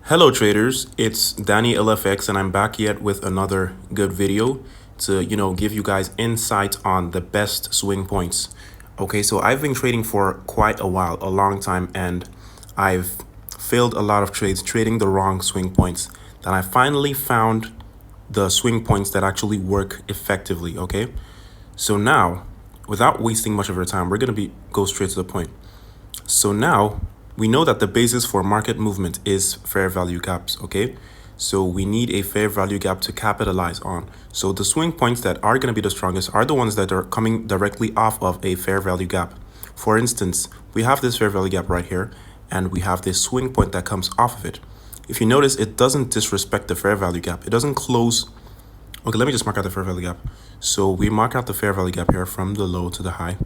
Hello traders, it's Danny LFX and I'm back yet with another good video to, give you guys insight on the best swing points. Okay, so I've been trading for quite a while, a long time, and I've failed a lot of trades trading the wrong swing points. Then I finally found the swing points that actually work effectively, okay? So now, without wasting much of your time, we're going to go straight to the point. So now we know that the basis for market movement is fair value gaps, okay? So we need a fair value gap to capitalize on. So the swing points that are going to be the strongest are the ones that are coming directly off of a fair value gap. For instance, we have this fair value gap right here, and we have this swing point that comes off of it. If you notice, it doesn't disrespect the fair value gap. It doesn't close. Okay, let me just mark out the fair value gap. So we mark out the fair value gap here from the low to the high.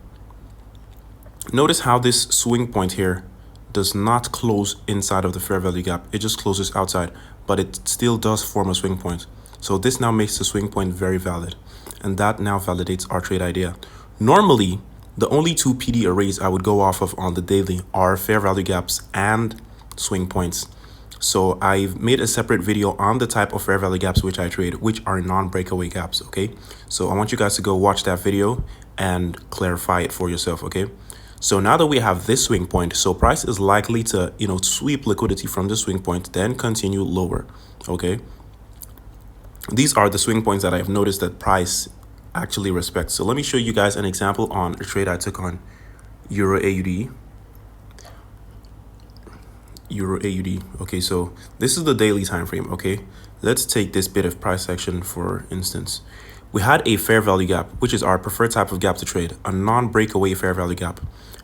Notice how this swing point here does not close inside of the fair value gap. It just closes outside, but it still does form a swing point. So this now makes the swing point very valid, and that now validates our trade idea. Normally, the only two PD arrays I would go off of on the daily are fair value gaps and swing points. So I've made a separate video on the type of fair value gaps which I trade, which are non-breakaway gaps, okay? So I want you guys to go watch that video and clarify it for yourself, okay? So now that we have this swing point, so price is likely to, sweep liquidity from the swing point, then continue lower, okay? These are the swing points that I've noticed that price actually respects. So let me show you guys an example on a trade I took on Euro AUD. Okay, so this is the daily time frame, okay? Let's take this bit of price action for instance. We had a fair value gap, which is our preferred type of gap to trade, a non-breakaway fair value gap.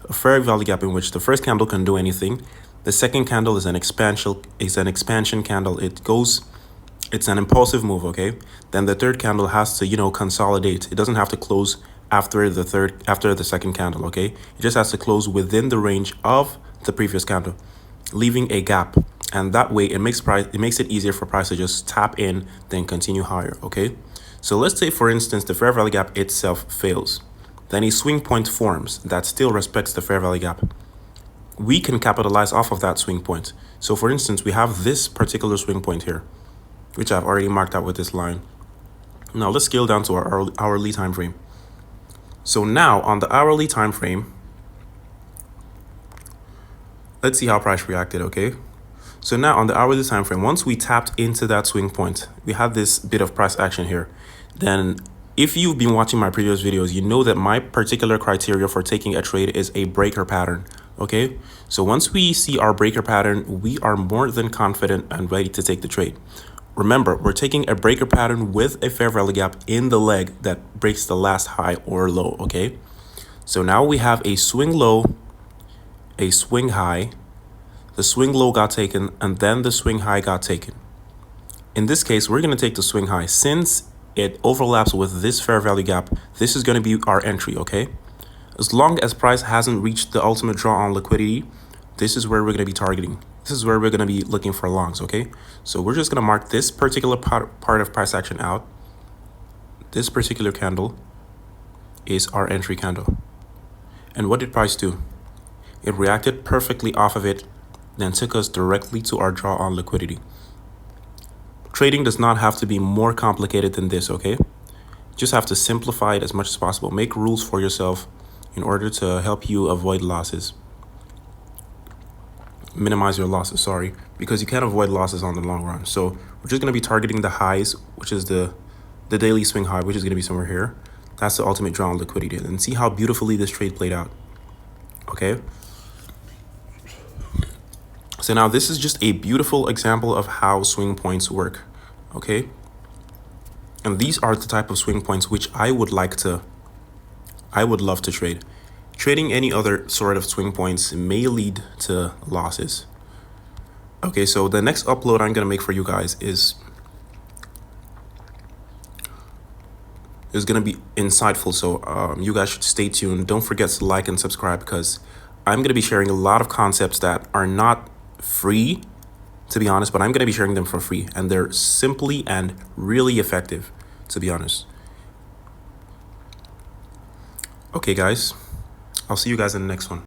A fair value gap in which the first candle can do anything. The second candle is an expansion candle. It's an impulsive move, okay? Then the third candle has to, consolidate. It doesn't have to close after the second candle, okay? It just has to close within the range of the previous candle, leaving a gap. And that way it makes it easier for price to just tap in, then continue higher, okay? So let's say, for instance, the fair value gap itself fails. Then a swing point forms that still respects the fair value gap. We can capitalize off of that swing point. So for instance, we have this particular swing point here, which I've already marked out with this line. Now let's scale down to our hourly time frame. So now on the hourly time frame, let's see how price reacted, okay? So now on the hourly time frame, once we tapped into that swing point, we had this bit of price action here. Then if you've been watching my previous videos, you know that my particular criteria for taking a trade is a breaker pattern, okay? So once we see our breaker pattern, we are more than confident and ready to take the trade. Remember, we're taking a breaker pattern with a fair value gap in the leg that breaks the last high or low, okay? So now we have a swing low, a swing high. The swing low got taken, and then the swing high got taken. In this case, we're going to take the swing high. Since it overlaps with this fair value gap, this is going to be our entry, okay? As long as price hasn't reached the ultimate draw on liquidity, this is where we're going to be targeting. This is where we're going to be looking for longs, okay? So we're just going to mark this particular part of price action out. This particular candle is our entry candle. And what did price do? It reacted perfectly off of it, then took us directly to our draw on liquidity. Trading does not have to be more complicated than this, okay? Just have to simplify it as much as possible. Make rules for yourself in order to help you avoid losses. Minimize your losses, sorry, because you can't avoid losses on the long run. So we're just going to be targeting the highs, which is the daily swing high, which is going to be somewhere here. That's the ultimate draw on liquidity. And see how beautifully this trade played out, okay? So now this is just a beautiful example of how swing points work, okay? And these are the type of swing points which I would love to trade. Trading any other sort of swing points may lead to losses. Okay, so the next upload I'm gonna make for you guys is gonna be insightful. So you guys should stay tuned. Don't forget to like and subscribe, because I'm gonna be sharing a lot of concepts that are not free, to be honest, but I'm going to be sharing them for free, and they're simply and really effective, to be honest. Okay guys, I'll see you guys in the next one.